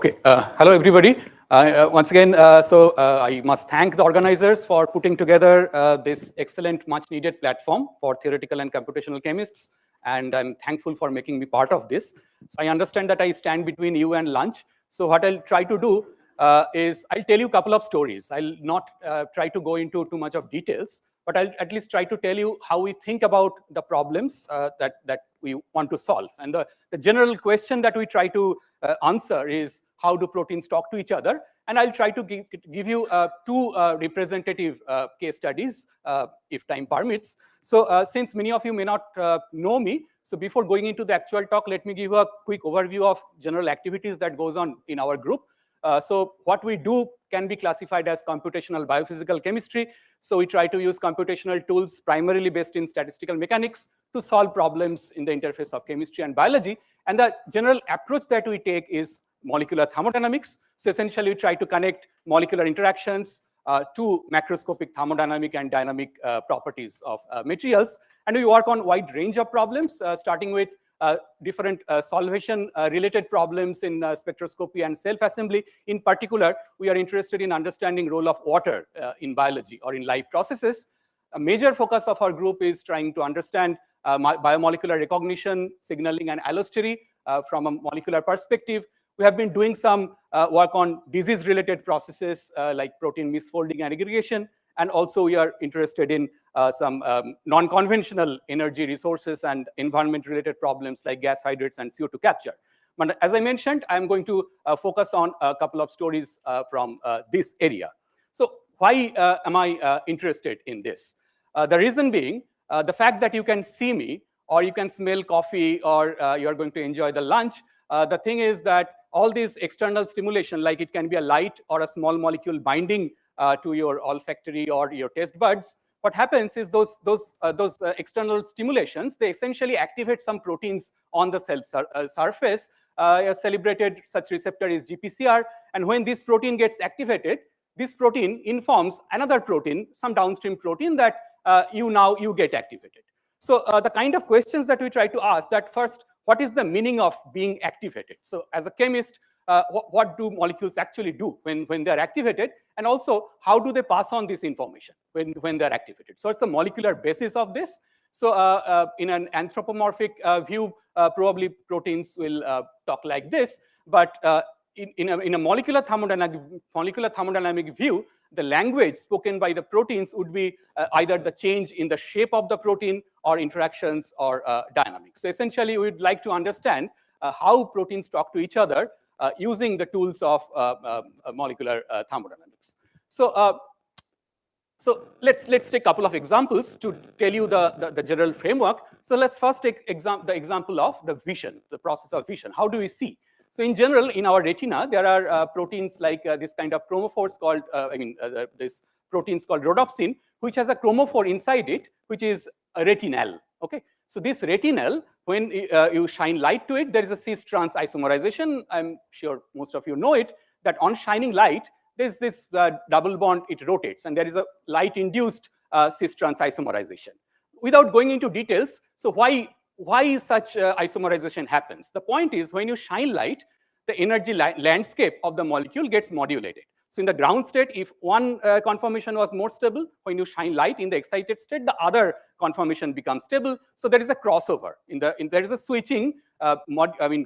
Okay, hello everybody. Once again, I must thank the organizers for putting together this excellent, much-needed platform for theoretical and computational chemists, and I'm thankful for making me part of this. So I understand that I stand between you and lunch. So what I'll try to do is I'll tell you a couple of stories. I'll not try to go into too much of details, but I'll at least try to tell you how we think about the problems that we want to solve. And the general question that we try to answer is, how do proteins talk to each other? And I'll try to give you two representative case studies, if time permits. So since many of you may not know me, so before going into the actual talk, let me give you a quick overview of general activities that goes on in our group. So what we do can be classified as computational biophysical chemistry. So we try to use computational tools primarily based in statistical mechanics to solve problems in the interface of chemistry and biology. And the general approach that we take is molecular thermodynamics. So essentially, we try to connect molecular interactions to macroscopic thermodynamic and dynamic properties of materials. And we work on a wide range of problems, starting with different solvation-related problems in spectroscopy and self-assembly. In particular, we are interested in understanding role of water in biology or in life processes. A major focus of our group is trying to understand biomolecular recognition, signaling, and allostery from a molecular perspective. We have been doing some work on disease-related processes like protein misfolding and aggregation. And also, we are interested in some non-conventional energy resources and environment-related problems like gas hydrates and CO2 capture. But as I mentioned, I'm going to focus on a couple of stories from this area. So why am I interested in this? The reason being, the fact that you can see me, or you can smell coffee, or you're going to enjoy the lunch. The thing is that all these external stimulation, like it can be a light or a small molecule binding to your olfactory or your taste buds, what happens is those external stimulations, they essentially activate some proteins on the cell surface. A celebrated such receptor is GPCR, and when this protein gets activated, this protein informs another protein, some downstream protein, that you get activated. So the kind of questions that we try to ask, that first, what is the meaning of being activated? So as a chemist, what do molecules actually do when they're activated? And also, how do they pass on this information when they're activated? So it's the molecular basis of this. So in an anthropomorphic view, probably proteins will talk like this. But in a molecular thermodynamic view, the language spoken by the proteins would be either the change in the shape of the protein or interactions or dynamics. So essentially, we'd like to understand how proteins talk to each other using the tools of molecular thermodynamics. So let's take a couple of examples to tell you the general framework. So let's first take the example of the vision, the process of vision. How do we see? So in general, in our retina, there are proteins like this kind of chromophores called, this proteins called rhodopsin, which has a chromophore inside it, which is a retinal. Okay, so this retinal, when you shine light to it, there is a cis-trans isomerization. I'm sure most of you know it, that on shining light, there's this double bond, it rotates, and there is a light-induced cis-trans isomerization. Without going into details, so why such isomerization happens? The point is, when you shine light, the energy landscape of the molecule gets modulated. So in the ground state, if one conformation was more stable, when you shine light in the excited state, the other conformation becomes stable. So there is a crossover. There is a switching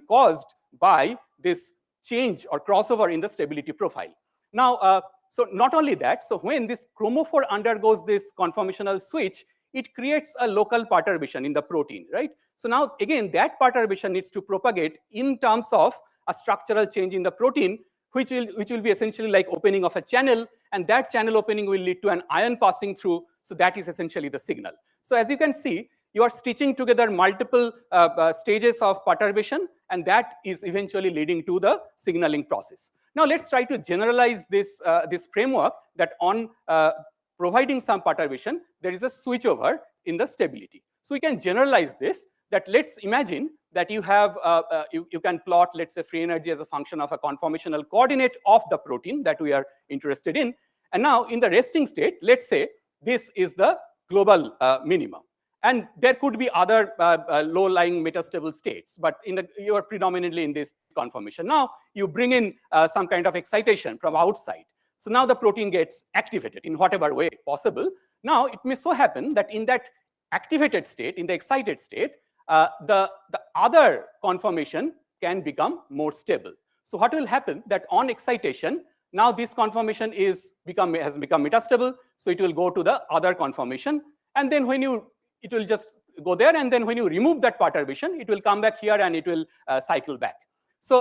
caused by this change or crossover in the stability profile. Now, so not only that, so when this chromophore undergoes this conformational switch, it creates a local perturbation in the protein, right? So now, again, that perturbation needs to propagate in terms of a structural change in the protein, which will be essentially like opening of a channel, and that channel opening will lead to an ion passing through. So that is essentially the signal. So as you can see, you are stitching together multiple stages of perturbation, and that is eventually leading to the signaling process. Now let's try to generalize this framework that on providing some perturbation, there is a switchover in the stability. So we can generalize this, that let's imagine that you have, you can plot, let's say, free energy as a function of a conformational coordinate of the protein that we are interested in. And now in the resting state, let's say this is the global minimum. And there could be other low-lying metastable states, but you are predominantly in this conformation. Now you bring in some kind of excitation from outside. So now the protein gets activated in whatever way possible. Now it may so happen that in that activated state, in the excited state, the other conformation can become more stable. So what will happen that on excitation, now this conformation has become metastable, so it will go to the other conformation, and then it will just go there, and then when you remove that perturbation, it will come back here and it will cycle back. So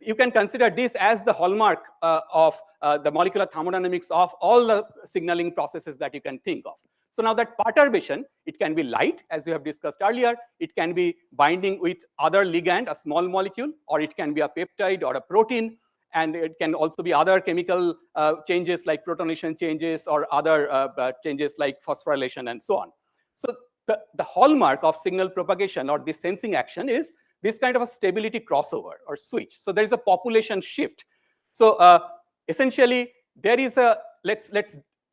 you can consider this as the hallmark of the molecular thermodynamics of all the signaling processes that you can think of. So now that perturbation, it can be light, as we have discussed earlier. It can be binding with other ligand, a small molecule, or it can be a peptide or a protein. And it can also be other chemical changes like protonation changes or other changes like phosphorylation and so on. So the hallmark of signal propagation or this sensing action is this kind of a stability crossover or switch. So there is a population shift. So essentially, there is a, let's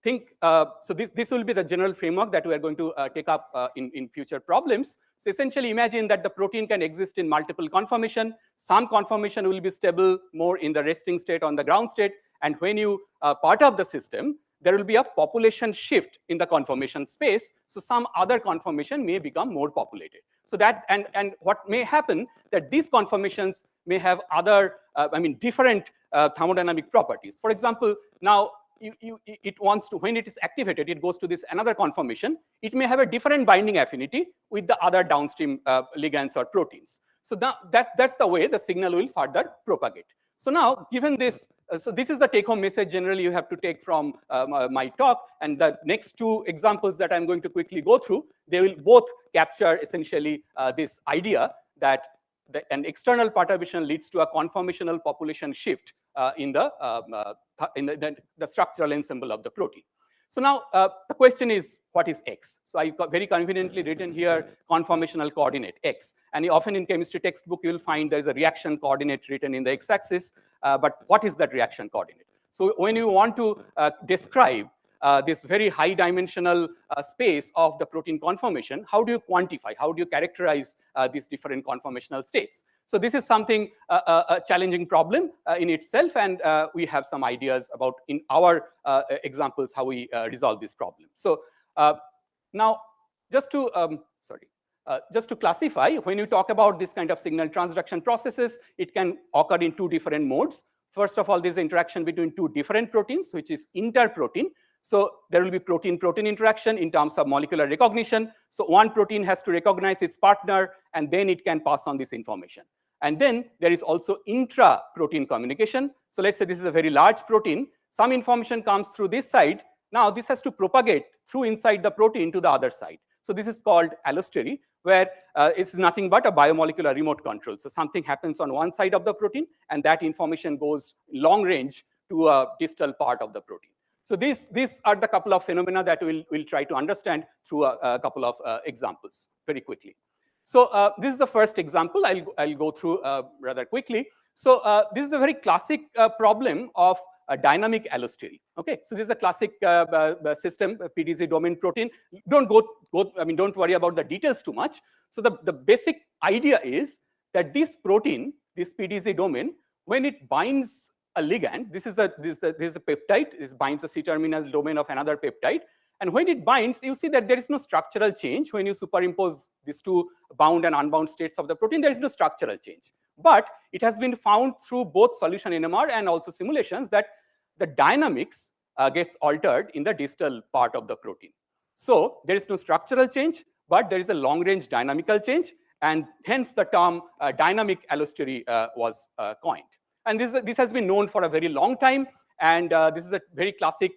think, so this will be the general framework that we are going to take up in future problems. So essentially, imagine that the protein can exist in multiple conformation. Some conformation will be stable more in the resting state on the ground state. And when you part of the system, there will be a population shift in the conformation space. So some other conformation may become more populated. So that, and what may happen that these conformations may have other, different thermodynamic properties. For example, now it wants to, when it is activated, it goes to this another conformation. It may have a different binding affinity with the other downstream ligands or proteins. So that's the way the signal will further propagate. So now, given this, so this is the take-home message generally you have to take from my talk. And the next two examples that I'm going to quickly go through, they will both capture essentially this idea that an external perturbation leads to a conformational population shift in the structural ensemble of the protein. So now the question is, what is X? So I've got very conveniently written here conformational coordinate X. And often in chemistry textbook, you'll find there's a reaction coordinate written in the X-axis. But what is that reaction coordinate? So when you want to describe this very high dimensional space of the protein conformation, how do you quantify? How do you characterize these different conformational states? So this is something, a challenging problem in itself, and we have some ideas about in our examples how we resolve this problem. So now, just to classify, when you talk about this kind of signal transduction processes, it can occur in two different modes. First of all, this interaction between two different proteins, which is interprotein. So there will be protein-protein interaction in terms of molecular recognition. So one protein has to recognize its partner, and then it can pass on this information. And then there is also intra-protein communication. So let's say this is a very large protein. Some information comes through this side. Now this has to propagate through inside the protein to the other side. So this is called allostery, where it's nothing but a biomolecular remote control. So something happens on one side of the protein, and that information goes long range to a distal part of the protein. So these are the couple of phenomena that we'll try to understand through a couple of examples very quickly. So this is the first example. I'll go through rather quickly. So this is a very classic problem of a dynamic allostery. Okay, so this is a classic system, PDZ domain protein. Don't worry about the details too much. So the basic idea is that this protein, this PDZ domain, when it binds a ligand, this is a peptide. This binds the C-terminal domain of another peptide. And when it binds, you see that there is no structural change. When you superimpose these two bound and unbound states of the protein, there is no structural change. But it has been found through both solution NMR and also simulations that the dynamics gets altered in the distal part of the protein. So there is no structural change, but there is a long-range dynamical change. And hence the term dynamic allostery was coined. And this has been known for a very long time. And this is a very classic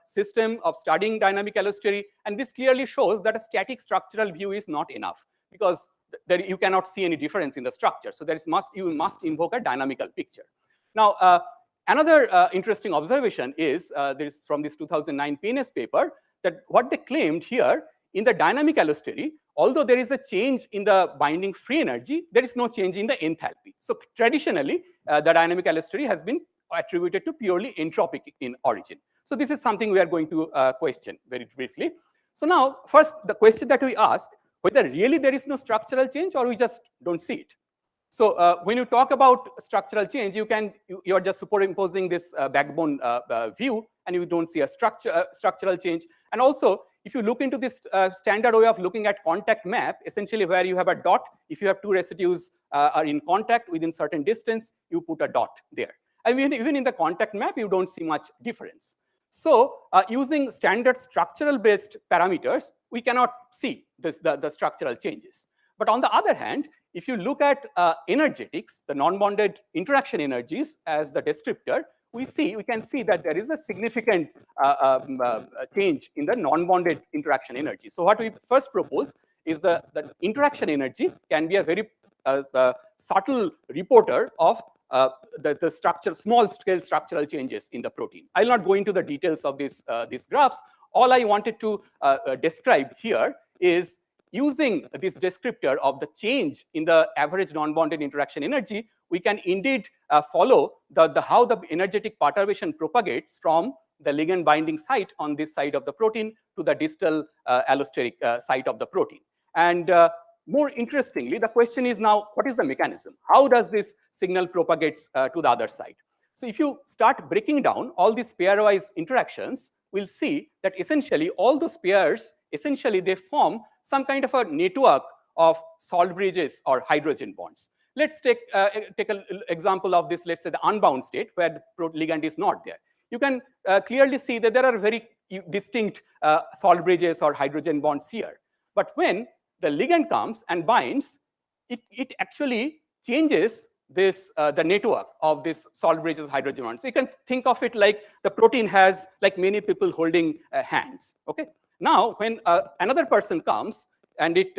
system of studying dynamic allostery. And this clearly shows that a static structural view is not enough, because you cannot see any difference in the structure. So you must invoke a dynamical picture. Now, another interesting observation is from this 2009 PNS paper, that what they claimed here in the dynamic allostery, although there is a change in the binding free energy, there is no change in the enthalpy. So traditionally, the dynamic allostery has been attributed to purely entropic in origin. So this is something we are going to question very briefly. So now, first, the question that we ask, whether really there is no structural change or we just don't see it. So when you talk about structural change, you're just superimposing this backbone view, and you don't see a structural change. And also, if you look into this standard way of looking at contact map, essentially where you have a dot, if you have two residues are in contact within certain distance, you put a dot there. I mean, even in the contact map, you don't see much difference. So using standard structural-based parameters, we cannot see the structural changes. But on the other hand, if you look at energetics, the non-bonded interaction energies as the descriptor, we can see that there is a significant change in the non-bonded interaction energy. So what we first propose is the interaction energy can be a very subtle reporter of the structure, small-scale structural changes in the protein. I'll not go into the details of these graphs. All I wanted to describe here is using this descriptor of the change in the average non-bonded interaction energy, we can indeed follow how the energetic perturbation propagates from the ligand binding site on this side of the protein to the distal allosteric site of the protein. And more interestingly, the question is now, what is the mechanism? How does this signal propagates to the other side? So if you start breaking down all these pairwise interactions, we'll see that essentially all those pairs, essentially they form some kind of a network of salt bridges or hydrogen bonds. Let's take an example of this, let's say the unbound state where the ligand is not there. You can clearly see that there are very distinct salt bridges or hydrogen bonds here. But when the ligand comes and binds, it actually changes this the network of this salt bridges hydrogen bonds. So you can think of it like the protein has like many people holding hands. Okay. Now, when another person comes and it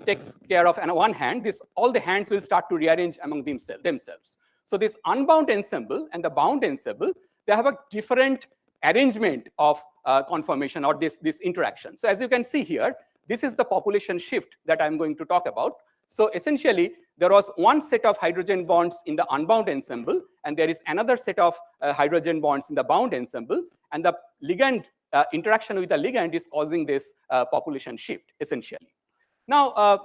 takes care of one hand, all the hands will start to rearrange among themselves. So this unbound ensemble and the bound ensemble, they have a different arrangement of conformation or this interaction. So as you can see here, this is the population shift that I'm going to talk about. So essentially, there was one set of hydrogen bonds in the unbound ensemble, and there is another set of hydrogen bonds in the bound ensemble, and the ligand interaction with the ligand is causing this population shift, essentially. Now,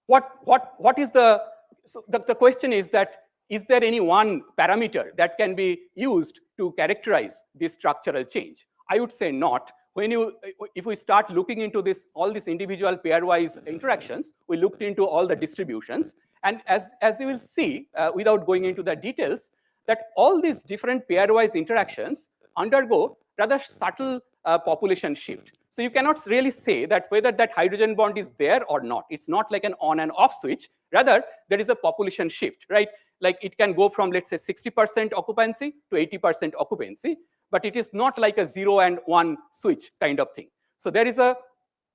what is so the question is that, is there any one parameter that can be used to characterize this structural change? I would say not. If we start looking into all these individual pairwise interactions, we looked into all the distributions, and as you will see, without going into the details, that all these different pairwise interactions undergo rather subtle population shift. So you cannot really say that whether that hydrogen bond is there or not. It's not like an on and off switch. Rather, there is a population shift, right? Like it can go from, let's say, 60% occupancy to 80% occupancy, but it is not like a 0 and 1 switch kind of thing. So there is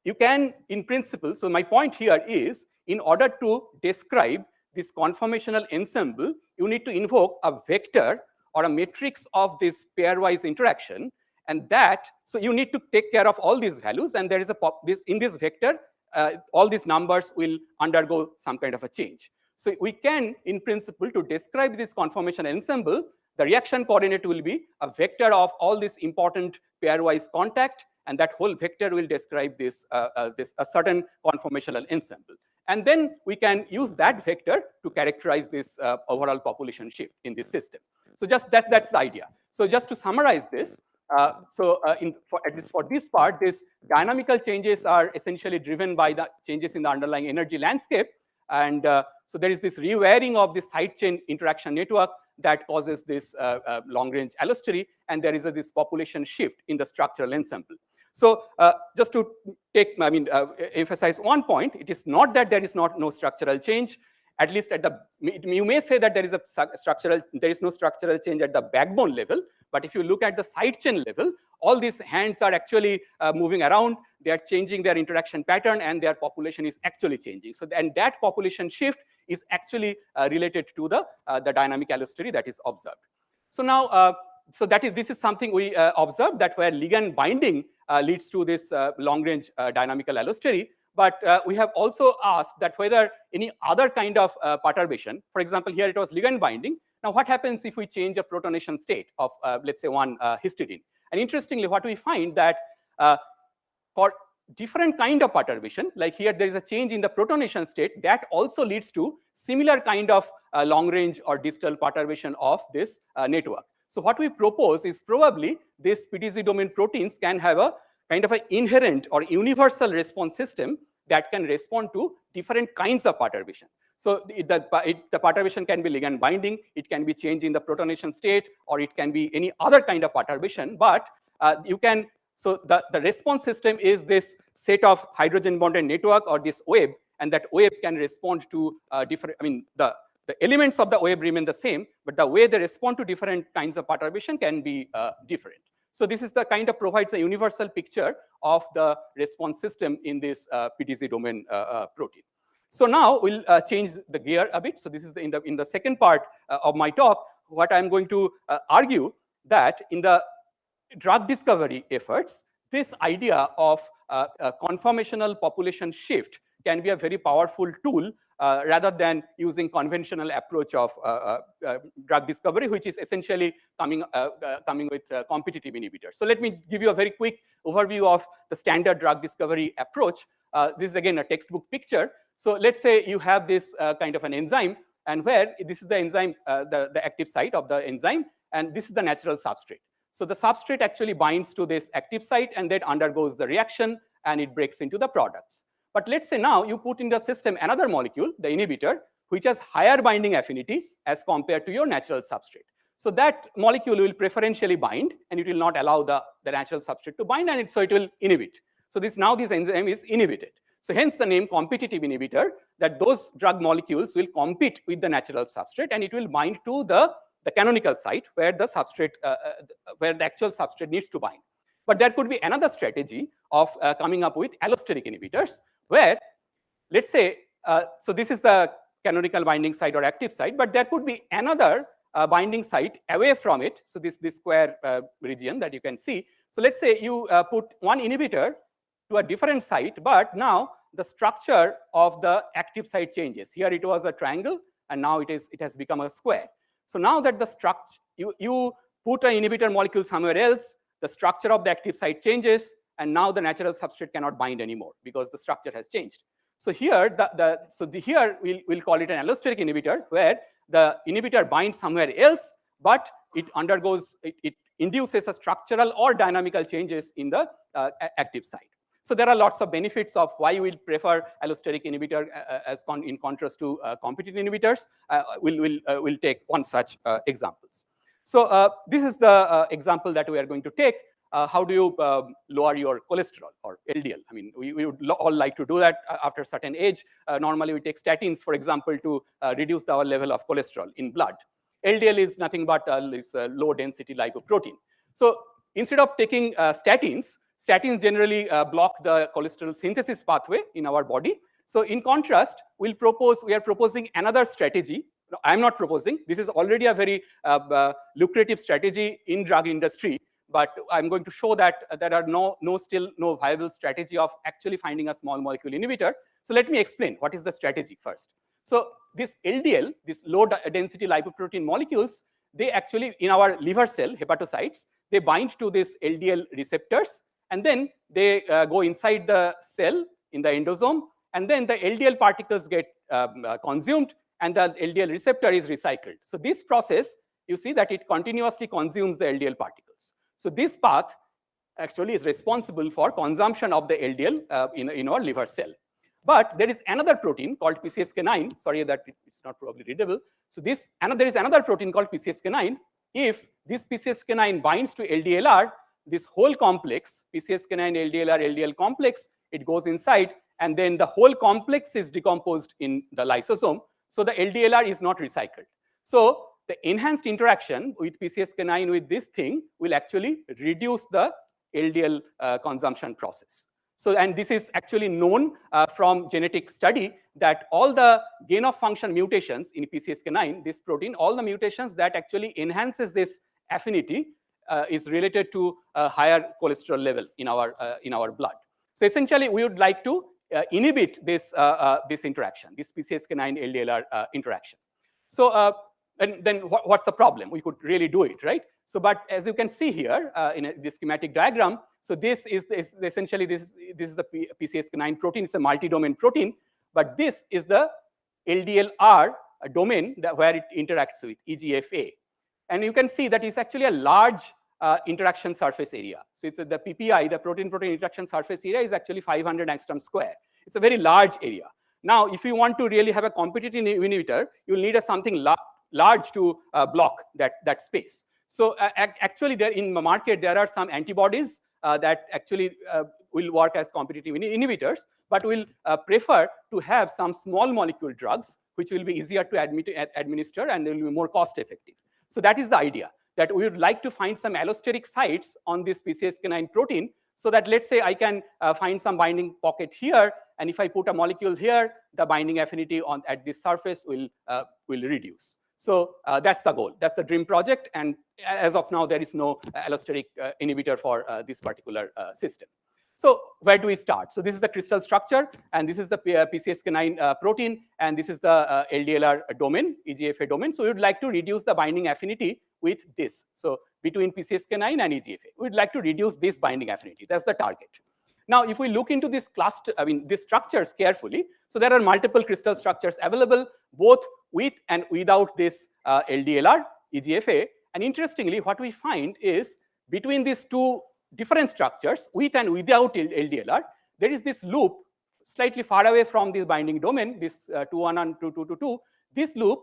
you can, in principle, so my point here is, in order to describe this conformational ensemble, you need to invoke a vector or a matrix of this pairwise interaction, and so you need to take care of all these values, and there is in this vector, all these numbers will undergo some kind of a change. So we can, in principle, to describe this conformational ensemble, the reaction coordinate will be a vector of all this important pairwise contact, and that whole vector will describe a certain conformational ensemble. And then we can use that vector to characterize this overall population shift in this system. So just that's the idea. So just to summarize this, at least for this part, these dynamical changes are essentially driven by the changes in the underlying energy landscape. And so there is this rewiring of the side chain interaction network that causes this long-range allostery, and there is this population shift in the structural ensemble. So just to emphasize one point, it is not that there is no structural change. At least you may say that there is no structural change at the backbone level, but if you look at the side chain level, all these hands are actually moving around, they are changing their interaction pattern, and their population is actually changing. So, and that population shift is actually related to the dynamic allostery that is observed. So now, this is something we observed, that where ligand binding leads to this long-range dynamical allostery. But we have also asked that whether any other kind of perturbation, for example, here it was ligand binding. Now, what happens if we change a protonation state of, let's say, one histidine? And interestingly, what we find that for different kind of perturbation, like here there is a change in the protonation state, that also leads to similar kind of long range or distal perturbation of this network. So what we propose is probably this PTZ domain proteins can have a kind of an inherent or universal response system that can respond to different kinds of perturbation. So the perturbation can be ligand binding, it can be change in the protonation state, or it can be any other kind of perturbation. But you can, so the response system is this set of hydrogen bonded network or this wave, and that wave can respond to different, I mean, the elements of the wave remain the same, but the way they respond to different kinds of perturbation can be different. So this is the kind of provides a universal picture of the response system in this PTZ domain protein. So now we'll change the gear a bit. So this is in the second part of my talk, what I'm going to argue that in the drug discovery efforts, this idea of a conformational population shift can be a very powerful tool rather than using conventional approach of drug discovery, which is essentially coming with competitive inhibitors. So let me give you a very quick overview of the standard drug discovery approach. This is again a textbook picture. So let's say you have this kind of an enzyme, and where this is the enzyme, the active site of the enzyme, and this is the natural substrate. So the substrate actually binds to this active site and then undergoes the reaction and it breaks into the products. But let's say now you put in the system another molecule, the inhibitor, which has higher binding affinity as compared to your natural substrate. So that molecule will preferentially bind and it will not allow the natural substrate to bind, and so it will inhibit. So this enzyme is inhibited. So hence the name competitive inhibitor, that those drug molecules will compete with the natural substrate and it will bind to the canonical site where the substrate, where the actual substrate needs to bind. But there could be another strategy of coming up with allosteric inhibitors, where let's say, so this is the canonical binding site or active site, but there could be another binding site away from it. So this square region that you can see. So let's say you put one inhibitor to a different site, but now the structure of the active site changes. Here it was a triangle, and now it has become a square. So now that the structure, you put an inhibitor molecule somewhere else, the structure of the active site changes, and now the natural substrate cannot bind anymore because the structure has changed. So here, here we'll call it an allosteric inhibitor, where the inhibitor binds somewhere else, but it undergoes, it induces a structural or dynamical changes in the active site. So there are lots of benefits of why we'll prefer allosteric inhibitor in contrast to competitive inhibitors. We'll take one such examples. So this is the example that we are going to take. How do you lower your cholesterol or LDL? I mean, we would all like to do that after a certain age. Normally, we take statins, for example, to reduce our level of cholesterol in blood. LDL is nothing but this low-density lipoprotein. So instead of taking statins generally block the cholesterol synthesis pathway in our body. So in contrast, we are proposing another strategy. No, I'm not proposing. This is already a very lucrative strategy in drug industry. But I'm going to show that there are still no viable strategy of actually finding a small molecule inhibitor. So let me explain what is the strategy first. So this LDL, this low density lipoprotein molecules, they actually, in our liver cell, hepatocytes, they bind to these LDL receptors, and then they go inside the cell in the endosome, and then the LDL particles get consumed, and the LDL receptor is recycled. So this process, you see that it continuously consumes the LDL particles. So this path actually is responsible for consumption of the LDL in our liver cell. But there is another protein called PCSK9. Sorry that it's not probably readable. So there is another protein called PCSK9. If this PCSK9 binds to LDLR, this whole complex, PCSK9, LDLR, LDL complex, it goes inside, and then the whole complex is decomposed in the lysosome. So the LDLR is not recycled. So the enhanced interaction with PCSK9 with this thing will actually reduce the LDL consumption process. So, and this is actually known from genetic study that all the gain of function mutations in PCSK9, this protein, all the mutations that actually enhances this affinity is related to a higher cholesterol level in our blood. So essentially, we would like to inhibit this interaction, this PCSK9 LDLR interaction. So and then what's the problem? We could really do it, right? So, but as you can see here in this schematic diagram, So this is essentially this is the PCSK9 protein. It's a multi-domain protein, but this is the LDLR domain where it interacts with EGFA. And you can see that it's actually a large interaction surface area. So it's the PPI, the protein-protein interaction surface area, is actually 500 angstrom square. It's a very large area. Now, if you want to really have a competitive inhibitor, you'll need something large to block that space. So actually, there in the market, there are some antibodies that actually will work as competitive inhibitors, but will prefer to have some small molecule drugs, which will be easier to administer and will be more cost effective. So that is the idea, that we would like to find some allosteric sites on this PCSK9 protein, so that let's say I can find some binding pocket here, and if I put a molecule here, the binding affinity at this surface will reduce. So that's the goal. That's the dream project. And as of now, there is no allosteric inhibitor for this particular system. So where do we start? So this is the crystal structure, and this is the PCSK9 protein, and this is the LDLR domain, EGFA domain. So we would like to reduce the binding affinity with this. So between PCSK9 and EGFA, we would like to reduce this binding affinity. That's the target. Now, if we look into this cluster, these structures carefully, so there are multiple crystal structures available, both with and without this LDLR, EGFA. And interestingly, what we find is between these two different structures, with and without LDLR, there is this loop slightly far away from this binding domain, this 2-1 and 2-2-2. This loop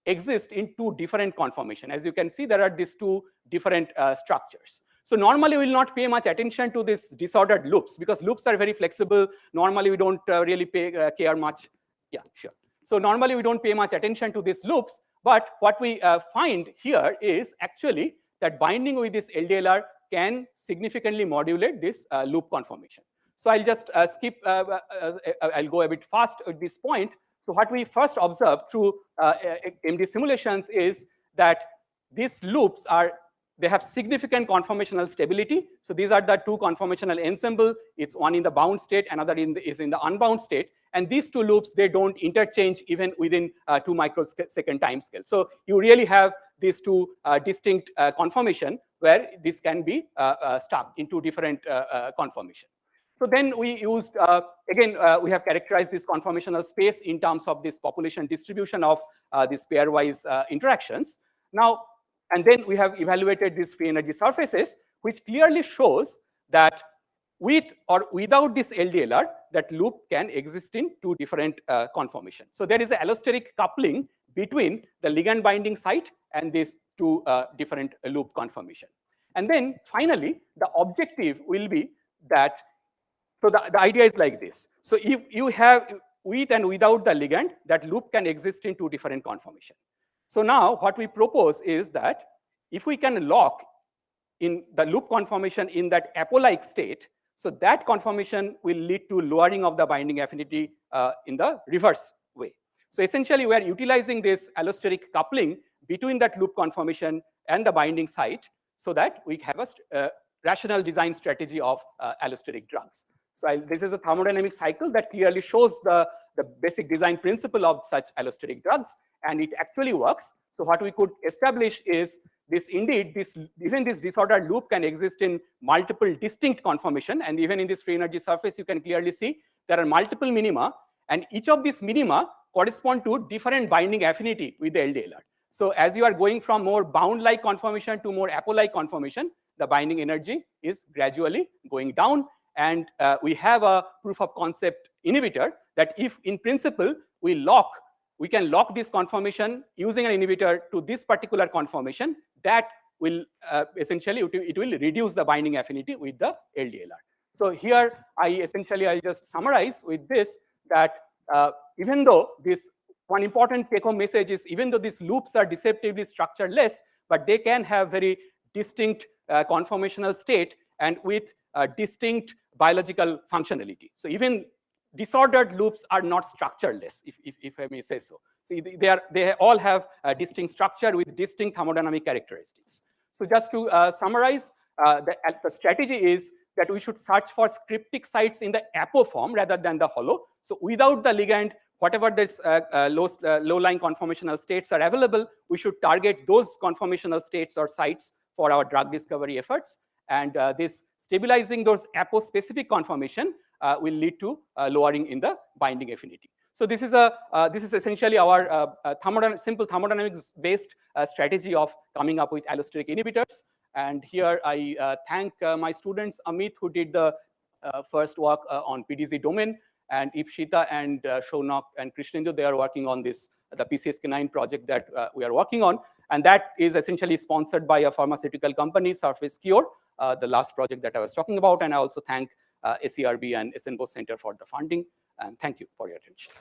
exists in two different conformations. As you can see, there are these two different structures. So normally we will not pay much attention to these disordered loops, because loops are very flexible. Normally we don't really care much. Yeah, sure. So normally we don't pay much attention to these loops, but what we find here is actually that binding with this LDLR can significantly modulate this loop conformation. So I'll just skip, I'll go a bit fast at this point. So what we first observed through MD simulations is that these loops they have significant conformational stability. So these are the two conformational ensemble. It's one in the bound state, another is in the unbound state. And these two loops, they don't interchange even within 2 microsecond time scale. So you really have these two distinct conformation where this can be stuck into different conformation. So then we used, again, we have characterized this conformational space in terms of this population distribution of these pairwise interactions. Now, and then we have evaluated these free energy surfaces, which clearly shows that with or without this LDLR, that loop can exist in two different conformations. So there is an allosteric coupling between the ligand binding site and these two different loop conformation. And then finally, the objective will be that, so the idea is like this. So if you have with and without the ligand, that loop can exist in two different conformations. So now what we propose is that if we can lock in the loop conformation in that apo-like state, so that conformation will lead to lowering of the binding affinity in the reverse way. So essentially, we are utilizing this allosteric coupling between that loop conformation and the binding site, so that we have a rational design strategy of allosteric drugs. So this is a thermodynamic cycle that clearly shows the basic design principle of such allosteric drugs, and it actually works. So what we could establish is this indeed, even this disordered loop can exist in multiple distinct conformation, and even in this free energy surface, you can clearly see there are multiple minima, and each of these minima correspond to different binding affinity with the LDLR. So as you are going from more bound-like conformation to more apo-like conformation, the binding energy is gradually going down, and we have a proof of concept inhibitor that if in principle we can lock this conformation using an inhibitor to this particular conformation, that will essentially, it will reduce the binding affinity with the LDLR. So here, I'll just summarize with this, that even though this one important take-home message is, even though these loops are deceptively structureless, but they can have very distinct conformational state and with distinct biological functionality. So even disordered loops are not structureless, if I may say so. So they all have a distinct structure with distinct thermodynamic characteristics. So just to summarize, the strategy is that we should search for cryptic sites in the apo form rather than the hollow. So without the ligand, whatever this low-lying conformational states are available, we should target those conformational states or sites for our drug discovery efforts. And this stabilizing those apospecific conformation will lead to lowering in the binding affinity. So this is essentially our simple thermodynamics-based strategy of coming up with allosteric inhibitors. And here I thank my students, Amit, who did the first work on PDZ domain, and Ipshita and Shaunak and Krishnendu, they are working on this, the PCSK9 project that we are working on. And that is essentially sponsored by a pharmaceutical company, Surface Cure, the last project that I was talking about. And I also thank SERB and SNBOS Center for the funding. And thank you for your attention.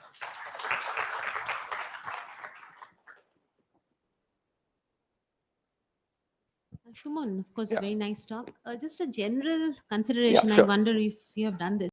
Suman, of course, very nice talk. Just a general consideration. I wonder if you have done this.